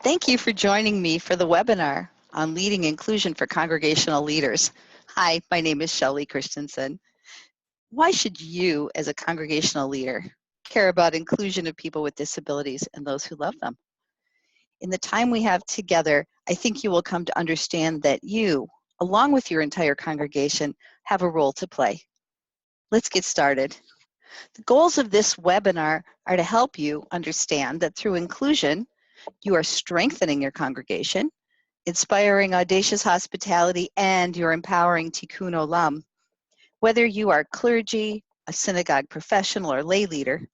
Thank you for joining me for the webinar on leading inclusion for congregational leaders. Hi, my name is Shelley Christensen. Why should you, as a congregational leader, care about inclusion of people with disabilities and those who love them? In the time we have together, I think you will come to understand that you, along with your entire congregation, have a role to play. Let's get started. The goals of this webinar are to help you understand that through inclusion, you are strengthening your congregation, inspiring audacious hospitality, and you're empowering Tikkun Olam. Whether you are clergy, a synagogue professional, or lay leader,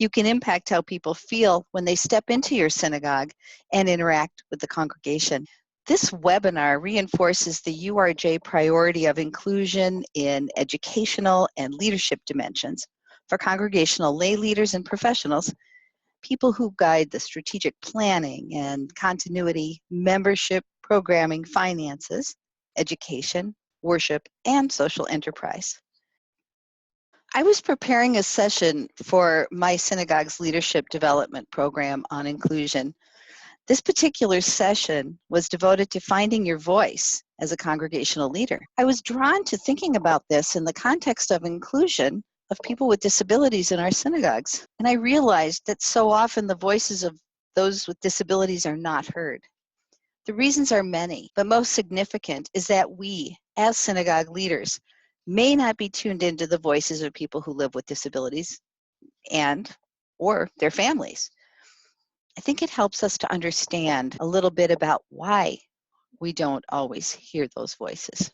you can impact how people feel when they step into your synagogue and interact with the congregation. This webinar reinforces the URJ priority of inclusion in educational and leadership dimensions for congregational lay leaders and professionals, people who guide the strategic planning and continuity, membership, programming, finances, education, worship, and social enterprise. I was preparing a session for my synagogue's leadership development program on inclusion. This particular session was devoted to finding your voice as a congregational leader. I was drawn to thinking about this in the context of inclusion of people with disabilities in our synagogues. And I realized that so often the voices of those with disabilities are not heard. The reasons are many, but most significant is that we, as synagogue leaders, may not be tuned into the voices of people who live with disabilities or their families. I think it helps us to understand a little bit about why we don't always hear those voices.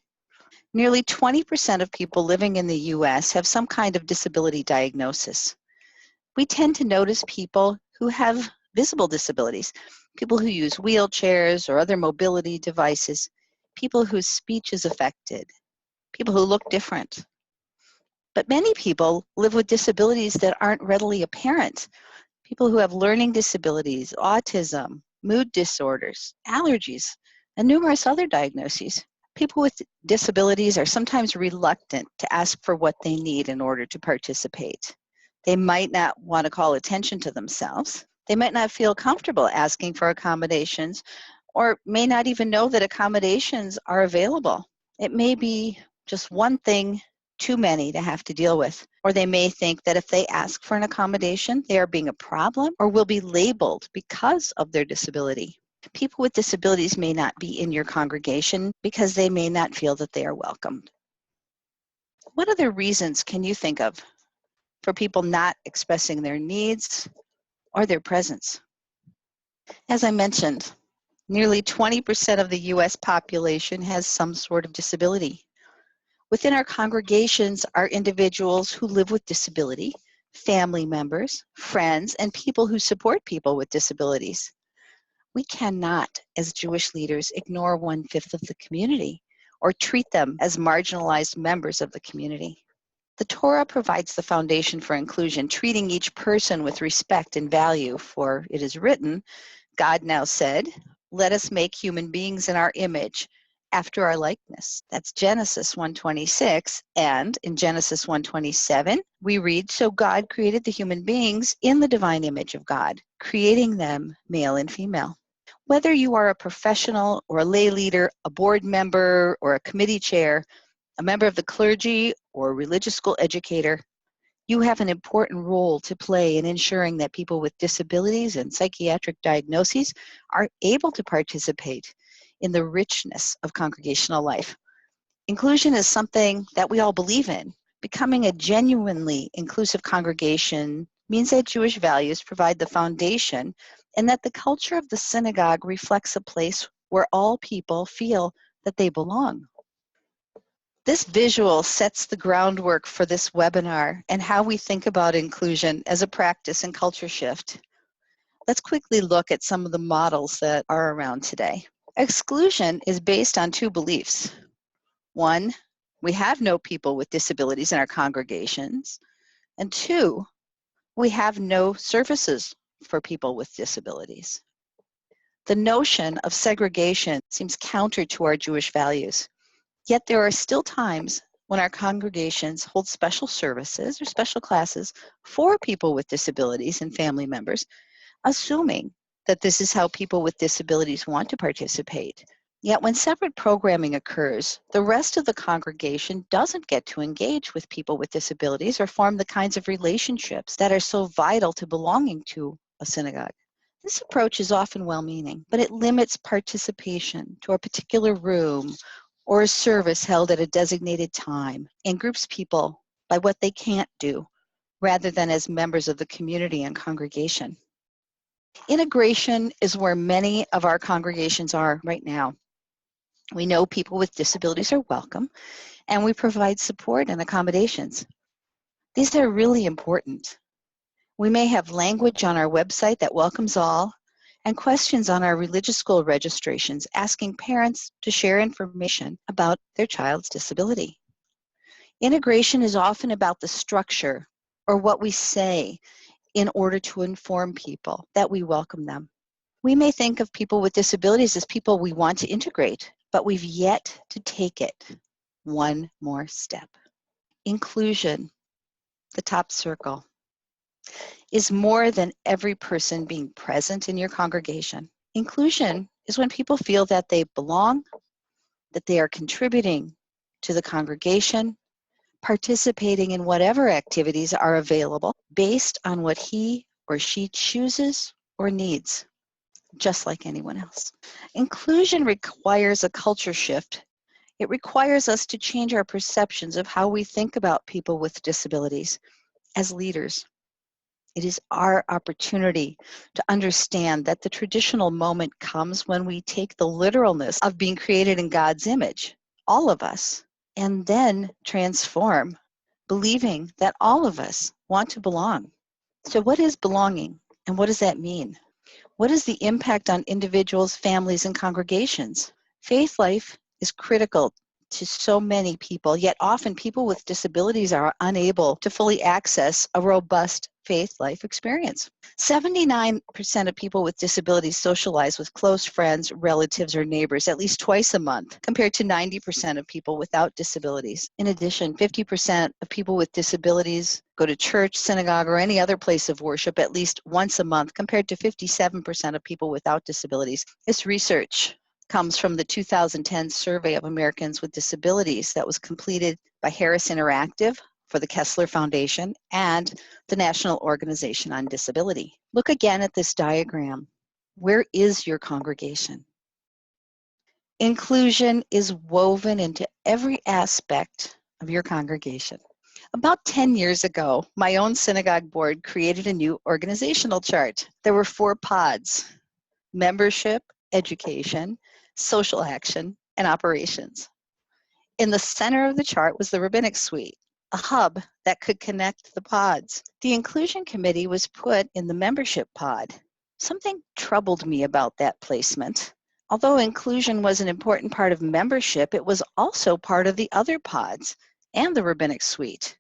Nearly 20% of people living in the US have some kind of disability diagnosis. We tend to notice people who have visible disabilities, people who use wheelchairs or other mobility devices, people whose speech is affected, people who look different. But many people live with disabilities that aren't readily apparent. People who have learning disabilities, autism, mood disorders, allergies, and numerous other diagnoses. People with disabilities are sometimes reluctant to ask for what they need in order to participate. They might not want to call attention to themselves. They might not feel comfortable asking for accommodations, or may not even know that accommodations are available. It may be just one thing too many to have to deal with. Or they may think that if they ask for an accommodation, they are being a problem or will be labeled because of their disability. People with disabilities may not be in your congregation because they may not feel that they are welcomed. What other reasons can you think of for people not expressing their needs or their presence? As I mentioned, nearly 20% of the US population has some sort of disability. Within our congregations are individuals who live with disability, family members, friends, and people who support people with disabilities. We cannot, as Jewish leaders, ignore 1/5 of the community or treat them as marginalized members of the community. The Torah provides the foundation for inclusion, treating each person with respect and value, for it is written, God now said, let us make human beings in our image, after our likeness. That's Genesis 1:26, and in Genesis 1:27, we read, so God created the human beings in the divine image of God, creating them male and female. Whether you are a professional or a lay leader, a board member or a committee chair, a member of the clergy or a religious school educator, you have an important role to play in ensuring that people with disabilities and psychiatric diagnoses are able to participate in the richness of congregational life. Inclusion is something that we all believe in. Becoming a genuinely inclusive congregation means that Jewish values provide the foundation and that the culture of the synagogue reflects a place where all people feel that they belong. This visual sets the groundwork for this webinar and how we think about inclusion as a practice and culture shift. Let's quickly look at some of the models that are around today. Exclusion is based on two beliefs. One, we have no people with disabilities in our congregations. And two, we have no services for people with disabilities. The notion of segregation seems counter to our Jewish values. Yet there are still times when our congregations hold special services or special classes for people with disabilities and family members, assuming that this is how people with disabilities want to participate. Yet when separate programming occurs, the rest of the congregation doesn't get to engage with people with disabilities or form the kinds of relationships that are so vital to belonging to a synagogue. This approach is often well-meaning, but it limits participation to a particular room or a service held at a designated time and groups people by what they can't do rather than as members of the community and congregation. Integration is where many of our congregations are right now. We know people with disabilities are welcome, and we provide support and accommodations. These are really important. We may have language on our website that welcomes all, and questions on our religious school registrations asking parents to share information about their child's disability. Integration is often about the structure or what we say in order to inform people that we welcome them. We may think of people with disabilities as people we want to integrate, but we've yet to take it one more step. Inclusion, the top circle, is more than every person being present in your congregation. Inclusion is when people feel that they belong, that they are contributing to the congregation, participating in whatever activities are available based on what he or she chooses or needs, just like anyone else. Inclusion requires a culture shift. It requires us to change our perceptions of how we think about people with disabilities as leaders. It is our opportunity to understand that the traditional moment comes when we take the literalness of being created in God's image, all of us, and then transform, believing that all of us want to belong. So what is belonging, and what does that mean? What is the impact on individuals, families, and congregations? Faith life is critical to so many people, yet often people with disabilities are unable to fully access a robust faith life experience. 79% of people with disabilities socialize with close friends, relatives, or neighbors at least twice a month, compared to 90% of people without disabilities. In addition, 50% of people with disabilities go to church, synagogue, or any other place of worship at least once a month, compared to 57% of people without disabilities. This research comes from the 2010 survey of Americans with disabilities that was completed by Harris Interactive for the Kessler Foundation and the National Organization on Disability. Look again at this diagram. Where is your congregation? Inclusion is woven into every aspect of your congregation. About 10 years ago, my own synagogue board created a new organizational chart. There were 4 pods: membership, education, social action, and operations. In the center of the chart was the rabbinic suite, a hub that could connect the pods. The inclusion committee was put in the membership pod. Something troubled me about that placement. Although inclusion was an important part of membership, it was also part of the other pods and the rabbinic suite.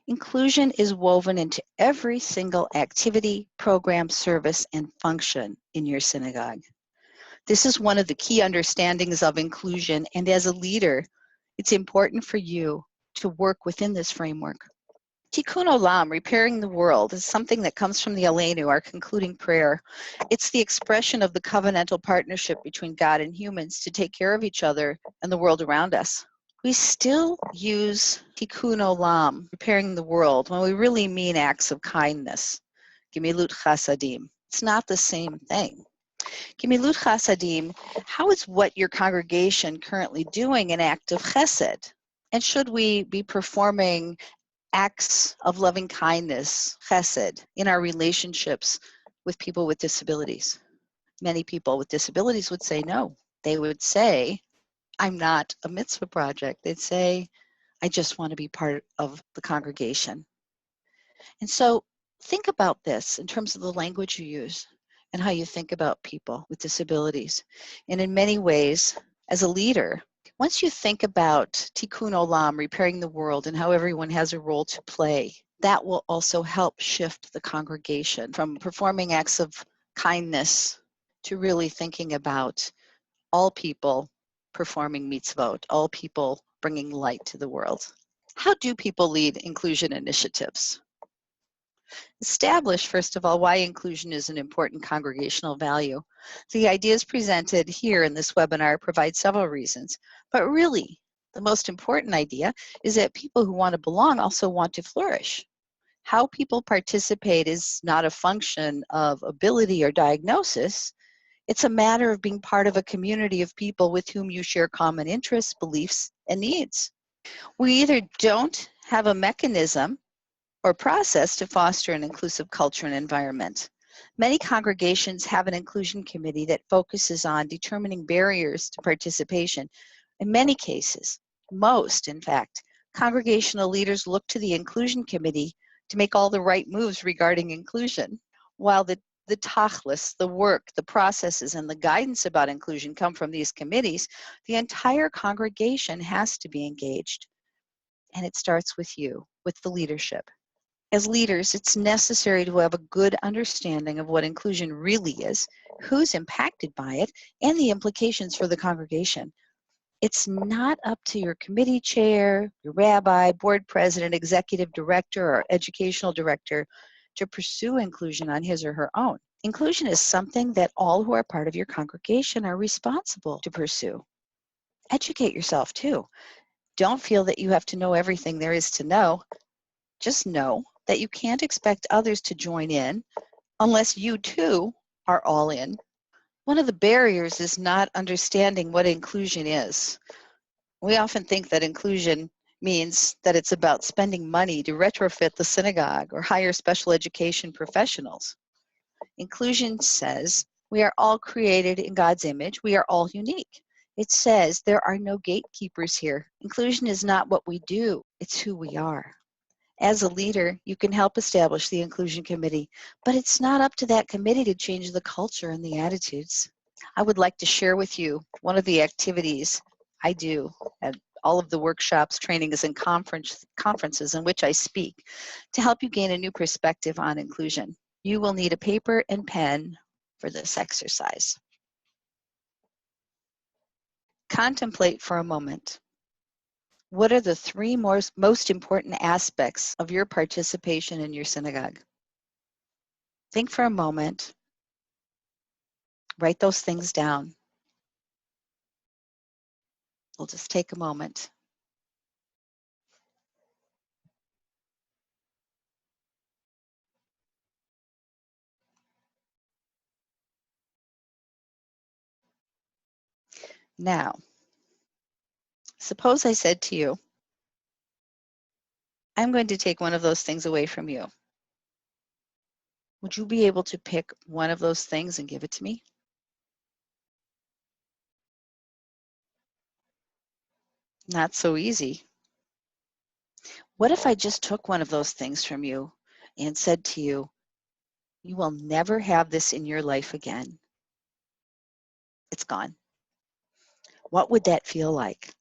Inclusion is woven into every single activity, program, service, and function in your synagogue. This is one of the key understandings of inclusion, and as a leader, it's important for you to work within this framework. Tikkun Olam, repairing the world, is something that comes from the Aleinu, our concluding prayer. It's the expression of the covenantal partnership between God and humans to take care of each other and the world around us. We still use Tikkun Olam, repairing the world, when we really mean acts of kindness, Gemilut Chasadim. It's not the same thing. Gemilut Chasadim, how is what your congregation currently doing an act of chesed? And should we be performing acts of loving kindness, chesed, in our relationships with people with disabilities? Many people with disabilities would say no. They would say, I'm not a mitzvah project. They'd say, I just want to be part of the congregation. And so think about this in terms of the language you use and how you think about people with disabilities. And in many ways, as a leader, once you think about Tikkun Olam, repairing the world, and how everyone has a role to play, that will also help shift the congregation from performing acts of kindness to really thinking about all people performing mitzvot, all people bringing light to the world. How do people lead inclusion initiatives? Establish, first of all, why inclusion is an important congregational value. The ideas presented here in this webinar provide several reasons, but really, the most important idea is that people who want to belong also want to flourish. How people participate is not a function of ability or diagnosis. It's a matter of being part of a community of people with whom you share common interests, beliefs, and needs. We either don't have a mechanism or process to foster an inclusive culture and environment. Many congregations have an inclusion committee that focuses on determining barriers to participation. In many cases, most in fact, congregational leaders look to the inclusion committee to make all the right moves regarding inclusion. While the tachlis, the work, the processes, and the guidance about inclusion come from these committees, the entire congregation has to be engaged. And it starts with you, with the leadership. As leaders, it's necessary to have a good understanding of what inclusion really is, who's impacted by it, and the implications for the congregation. It's not up to your committee chair, your rabbi, board president, executive director, or educational director to pursue inclusion on his or her own. Inclusion is something that all who are part of your congregation are responsible to pursue. Educate yourself too. Don't feel that you have to know everything there is to know. Just know that you can't expect others to join in unless you too are all in. One of the barriers is not understanding what inclusion is. We often think that inclusion means that it's about spending money to retrofit the synagogue or hire special education professionals. Inclusion says we are all created in God's image. We are all unique. It says there are no gatekeepers here. Inclusion is not what we do, it's who we are. As a leader, you can help establish the inclusion committee, but it's not up to that committee to change the culture and the attitudes. I would like to share with you one of the activities I do at all of the workshops, trainings, and conferences in which I speak to help you gain a new perspective on inclusion. You will need a paper and pen for this exercise. Contemplate for a moment. What are the three most important aspects of your participation in your synagogue? Think for a moment. Write those things down. We'll just take a moment. Now, suppose I said to you, I'm going to take one of those things away from you. Would you be able to pick one of those things and give it to me? Not so easy. What if I just took one of those things from you and said to you, you will never have this in your life again. It's gone. What would that feel like?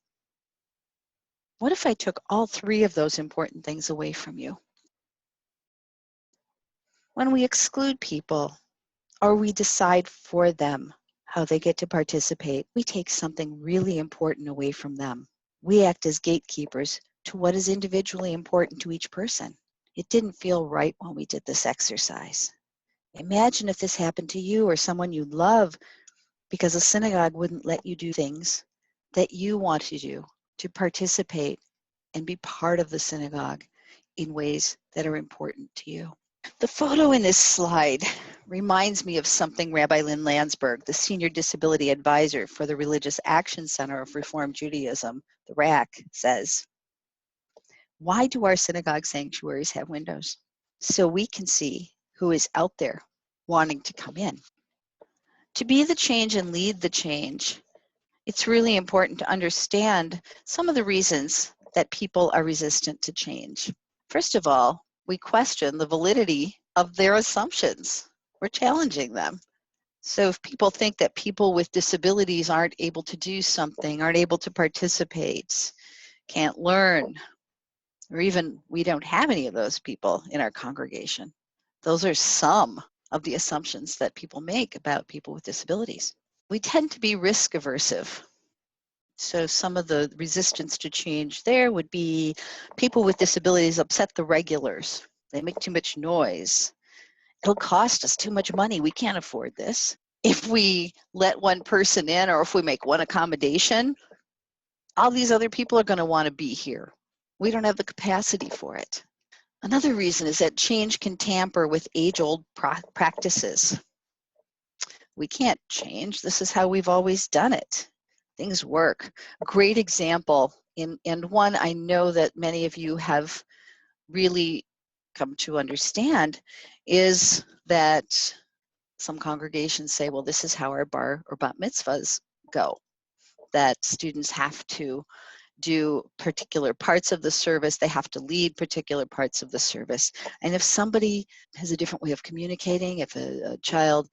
What if I took all three of those important things away from you? When we exclude people or we decide for them how they get to participate, we take something really important away from them. We act as gatekeepers to what is individually important to each person. It didn't feel right when we did this exercise. Imagine if this happened to you or someone you love because a synagogue wouldn't let you do things that you want to do, to participate and be part of the synagogue in ways that are important to you. The photo in this slide reminds me of something Rabbi Lynn Landsberg, the Senior Disability Advisor for the Religious Action Center of Reform Judaism, the RAC, says. Why do our synagogue sanctuaries have windows? So we can see who is out there wanting to come in. To be the change and lead the change, it's really important to understand some of the reasons that people are resistant to change. First of all, we question the validity of their assumptions. We're challenging them. So if people think that people with disabilities aren't able to do something, aren't able to participate, can't learn, or even we don't have any of those people in our congregation, those are some of the assumptions that people make about people with disabilities. We tend to be risk aversive. So some of the resistance to change there would be people with disabilities upset the regulars. They make too much noise. It'll cost us too much money. We can't afford this. If we let one person in or if we make one accommodation, all these other people are going to want to be here. We don't have the capacity for it. Another reason is that change can tamper with age-old practices. We can't change. This is how we've always done it. Things work. A great example, and one I know that many of you have really come to understand, is that some congregations say, well, this is how our bar or bat mitzvahs go, that students have to do particular parts of the service, they have to lead particular parts of the service. And if somebody has a different way of communicating, if a child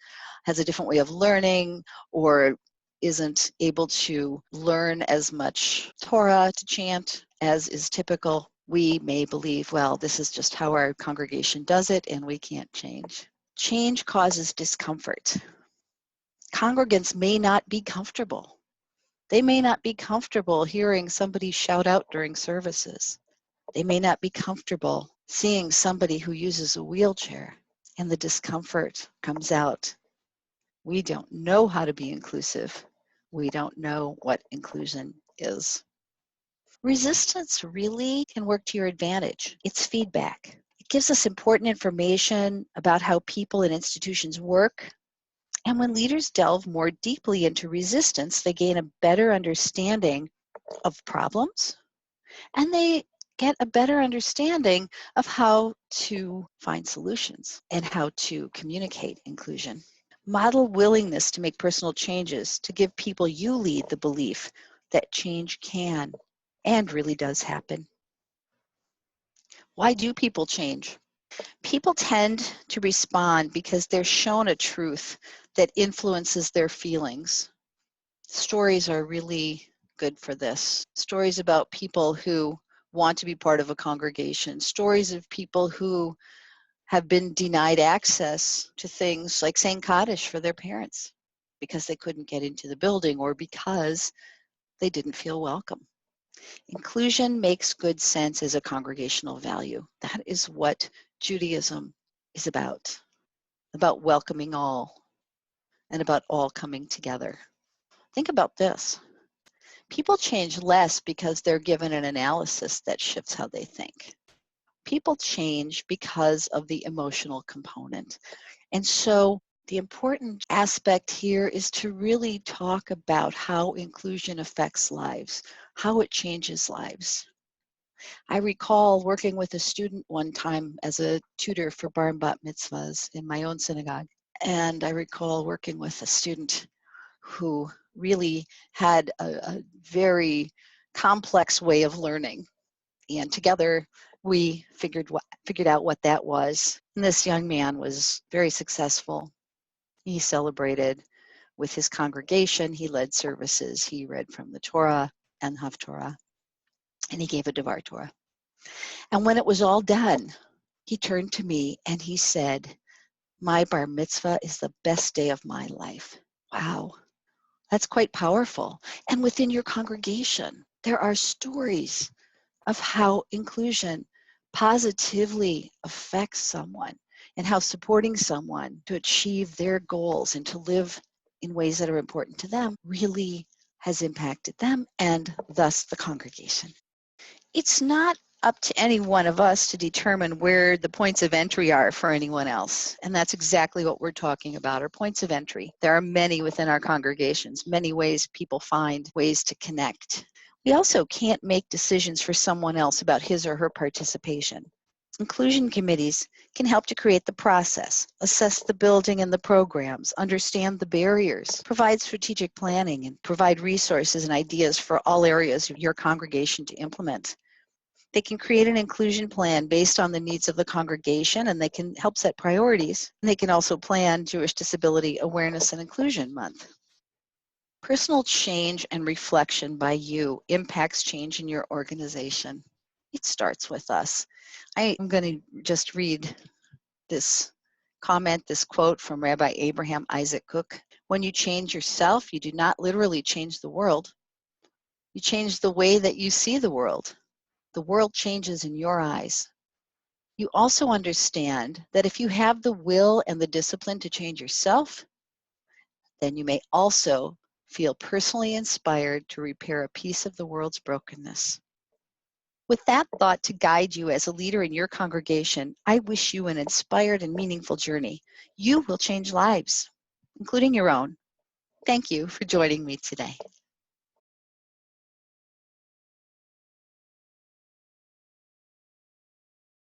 has a different way of learning or isn't able to learn as much Torah to chant as is typical, we may believe, well, this is just how our congregation does it and we can't change. Change causes discomfort. Congregants may not be comfortable. They may not be comfortable hearing somebody shout out during services. They may not be comfortable seeing somebody who uses a wheelchair, and the discomfort comes out. We don't know how to be inclusive. We don't know what inclusion is. Resistance really can work to your advantage. It's feedback. It gives us important information about how people and institutions work. And when leaders delve more deeply into resistance, they gain a better understanding of problems, and they get a better understanding of how to find solutions and how to communicate inclusion. Model willingness to make personal changes, to give people you lead the belief that change can and really does happen. Why do people change? People tend to respond because they're shown a truth that influences their feelings. Stories are really good for this. Stories about people who want to be part of a congregation. Stories of people who have been denied access to things like saying Kaddish for their parents because they couldn't get into the building or because they didn't feel welcome. Inclusion makes good sense as a congregational value. That is what Judaism is about welcoming all and about all coming together. Think about this. People change less because they're given an analysis that shifts how they think. People change because of the emotional component. And so the important aspect here is to really talk about how inclusion affects lives, how it changes lives. I recall working with a student one time as a tutor for bar and bat mitzvahs in my own synagogue. And I recall working with a student who really had a very complex way of learning. And together we figured out what that was. And this young man was very successful. He celebrated with his congregation. He led services. He read from the Torah and Haftorah. And he gave a Devar Torah. And when it was all done, he turned to me and he said, "My bar mitzvah is the best day of my life." Wow. That's quite powerful. And within your congregation, there are stories of how inclusion positively affects someone and how supporting someone to achieve their goals and to live in ways that are important to them really has impacted them and thus the congregation. It's not up to any one of us to determine where the points of entry are for anyone else. And that's exactly what we're talking about, our points of entry. There are many within our congregations, many ways people find ways to connect. We also can't make decisions for someone else about his or her participation. Inclusion committees can help to create the process, assess the building and the programs, understand the barriers, provide strategic planning, and provide resources and ideas for all areas of your congregation to implement. They can create an inclusion plan based on the needs of the congregation, and they can help set priorities. And they can also plan Jewish Disability Awareness and Inclusion Month. Personal change and reflection by you impacts change in your organization. It starts with us. I am going to just read this comment, this quote from Rabbi Abraham Isaac Kook. "When you change yourself, you do not literally change the world. You change the way that you see the world. The world changes in your eyes. You also understand that if you have the will and the discipline to change yourself, then you may also feel personally inspired to repair a piece of the world's brokenness. With that thought to guide you as a leader in your congregation, I wish you an inspired and meaningful journey. You will change lives, including your own. Thank you for joining me today.